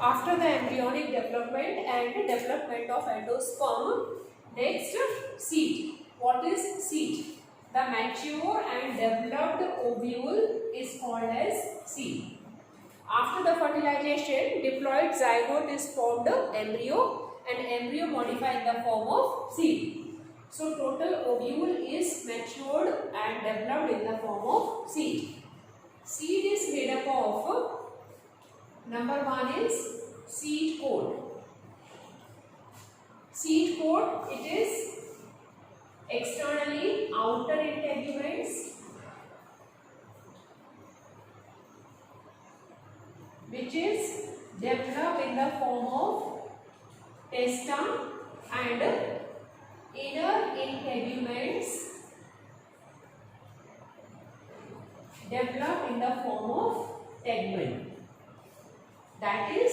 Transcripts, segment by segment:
after the embryonic development and development of endosperm, next seed. What is seed? The mature and developed ovule is called as seed. After the fertilization, diploid zygote is formed embryo and embryo modified in the form of seed. So total ovule is matured and developed in the form of seed. Seed is made up of, number one is seed coat. Seed coat, it is externally outer integuments which is developed in the form of testa, and inner integuments developed in the form of tegmen. That is,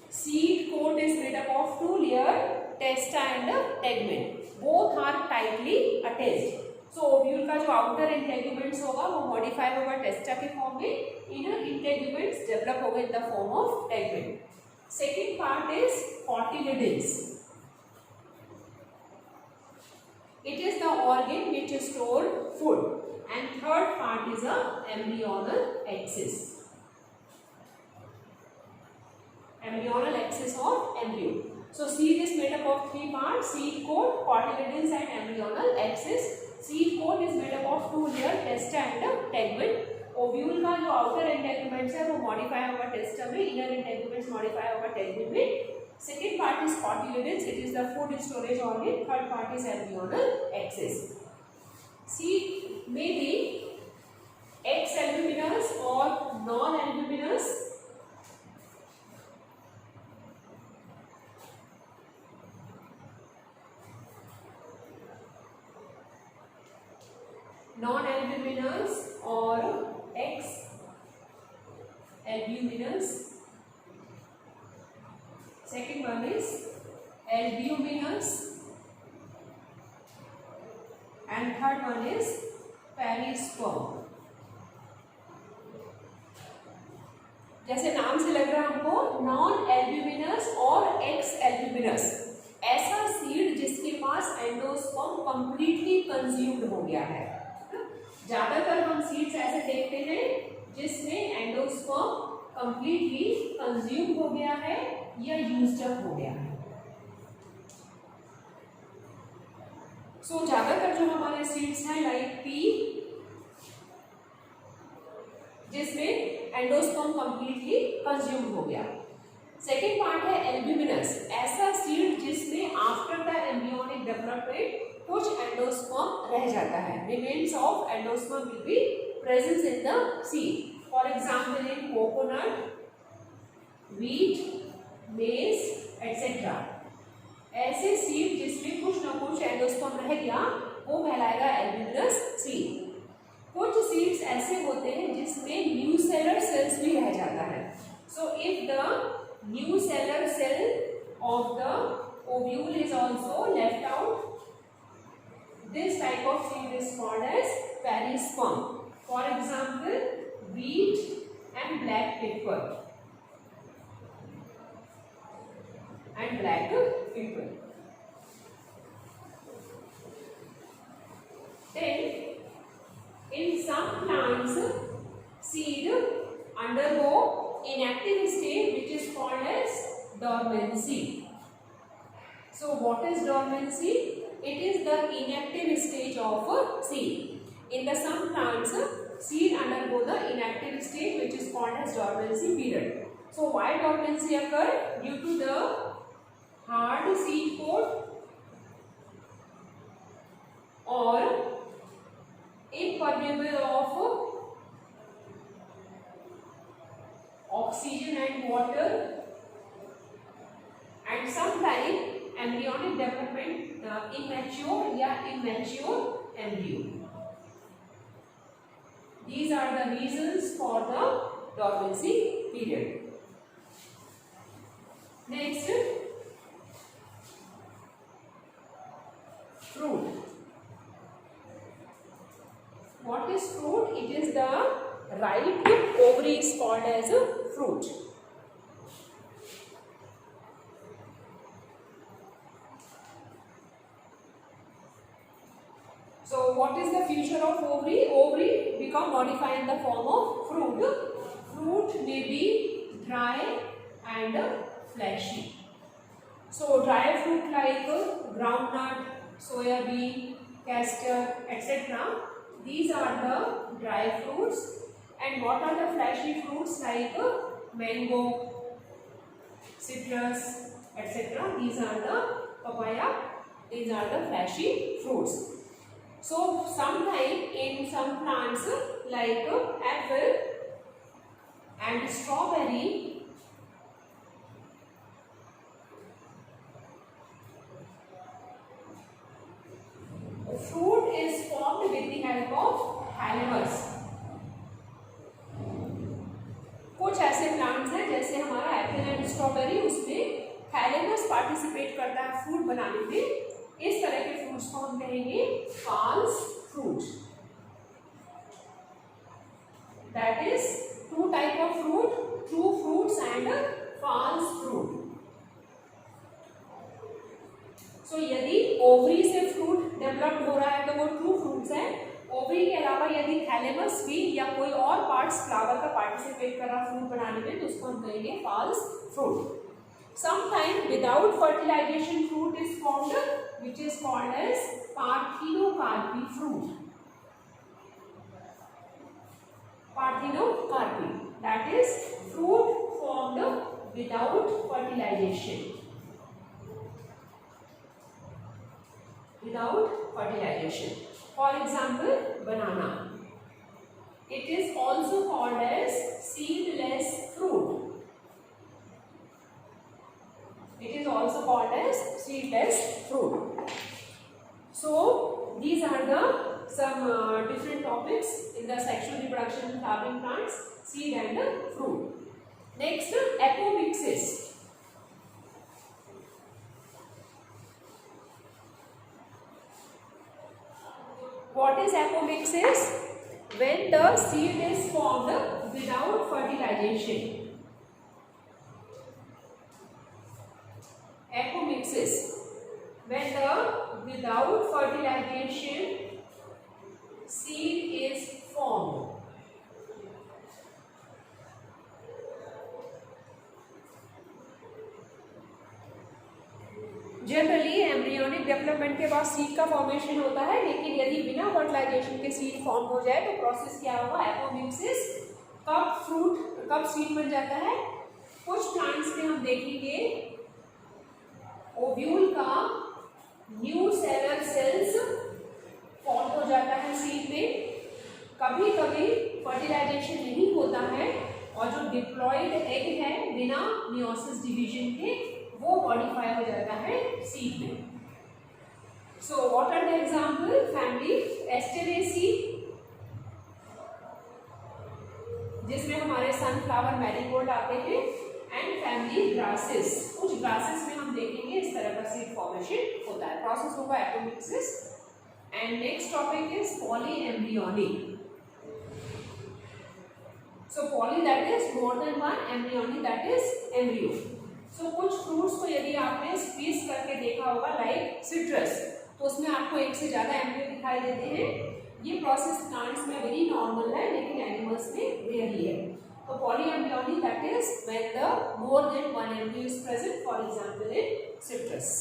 seed coat is made up of two layers, testa and tegmen. Both are tightly attached. So ovule का जो outer integuments होगा वो modify होगा टेस्टा के form में, inner integuments develop होगा in the form of tegmen. Second part is cotyledons. It is the organ which stores food, and third part is a embryonal axis. Embryonal axis of embryo. So seed is made up of three parts: seed coat, cotyledons and embryonal axis. Seed coat is made up of two layers, testa and tegmen. Ovule का जो outer integuments है वो modify होगा टेस्टा में, inner integuments modify होगा tegmen में. Second part is cotyledons, it is the food storage organ. Third part is embryonal axis. Seed may be ex-albuminous or non-albuminous. Non-albuminous or ex-albuminous. Second one is albuminous, and third one is perisperm. जैसे नाम से लग रहा है हमको, non albuminous और x albuminous, ऐसा seed जिसके पास एंडोस्पर्म कंप्लीटली कंज्यूम्ड हो गया है. ज्यादातर हम सीड्स ऐसे देखते हैं जिसमें एंडोस्पर्म कंप्लीटली कंज्यूम हो गया है या यूज्ड अप हो गया है. सो ज्यादातर जो हमारे सीड्स हैं लाइक पी, जिसमें एंडोस्पर्म कंप्लीटली कंज्यूम हो गया. सेकेंड पार्ट है एल्ब्यूमिनस, ऐसा सीड जिसमें आफ्टर द एम्ब्रियोनिक डेवलपमेंट कुछ एंडोस्पर्म रह जाता है. Remains of endosperm will be presence in the seed. For example in coconut, wheat, maize, etc. ऐसे सीड जिसमें कुछ न कुछ एंडोस्पर्म रह गया वो कहलाएगा एल्ब्यूमिनस सीड. कुछ सीड्स ऐसे होते हैं जिसमें न्यूसेलर सेल्स भी रह जाता है. So if the nucellar cell of the ovule is also left out, this type of seed is called as perisperm. For example, wheat and black pepper. And black pepper. Then, in some plants, seed undergo inactive state which is called as dormancy. So, what is dormancy? It is the inactive stage of a seed. In the some plants, seed undergo the inactive stage which is called as dormancy period. So, why dormancy occur? Due to the hard seed coat or impermeable of oxygen and water, and sometimes embryonic development immature या immature embryo. These are the reasons for the dormancy period. Next, fruit. What is fruit? It is the ripe ovary is called as a fruit. what is the future of ovary? Ovary become modified in the form of fruit. Fruit may be dry and fleshy. So dry fruit like groundnut, soyabean, castor, etc. These are the dry fruits. And what are the fleshy fruits like mango, citrus, etc. These are the papaya. These are the fleshy fruits. So sometime in some plants like apple and strawberry, fruit is formed with the help of thalamus. कुछ ऐसे plants हैं जैसे हमारा Apple and strawberry, उसमें thalamus participate करता है fruit बनाने में. इस तरह के फ्रूट्स को हम कहेंगे false fruit. That is two type of fruit, true fruits and false fruit. So यदि ओवरी से फ्रूट डेवलप हो रहा है तो वो ट्रू फ्रूट्स हैं. ओवरी के अलावा यदि थैलेमस भी या कोई और पार्ट्स फ्लावर का पार्टिसिपेट कर रहा फ्रूट बनाने में तो उसको हम कहेंगे false fruit. Sometime without fertilization fruit is formed, which is called as parthenocarpy fruit. Parthenocarpy, that is fruit formed without fertilization. Without fertilization. For example, banana. It is also called as seedless fruit. It is also called as seedless fruit. So these are the some different topics in the sexual reproduction in flowering plants, seed and fruit. Next, apomixis. What is apomixis? When the seed is formed without fertilization. Apomixis, when the without fertilization seed is formed. Generally embryonic development के बाद seed का formation होता है, लेकिन यदि बिना fertilisation के seed form हो जाए तो प्रोसेस क्या होगा? एपोमिक्सिस. कब सीड बन जाता है? कुछ प्लांट्स में हम देखेंगे ओव्यूल का न्यू सेलर सेल्स फॉर्म हो जाता है सीड में. कभी कभी फर्टिलाइजेशन नहीं होता है और जो डिप्लॉयड एग है बिना मियोसिस डिवीजन के वो मॉडिफाई हो जाता है सीड में. So what are the example? Family asteraceae, जिसमें हमारे सनफ्लावर, मैरीगोल्ड आते हैं, एंड फैमिली ग्रासेस. कुछ ग्रासेस में हम देखेंगे इस तरह का सीड फॉर्मेशन होता है. प्रोसेस होगा apomixis. And next topic is polyembryonic. So poly that is more than one, embryonic that is embryo. So कुछ फ्रूट्स को यदि आपने स्क्वीज करके देखा होगा लाइक सिट्रस, तो उसमें आपको एक से ज्यादा एम्ब्रियो दिखाई देते हैं. ये प्रोसेस प्लांट्स में वेरी नॉर्मल है लेकिन एनिमल्स में रेयरली है. तो polyembryonic, that is when the more than one embryo is present, for example in citrus.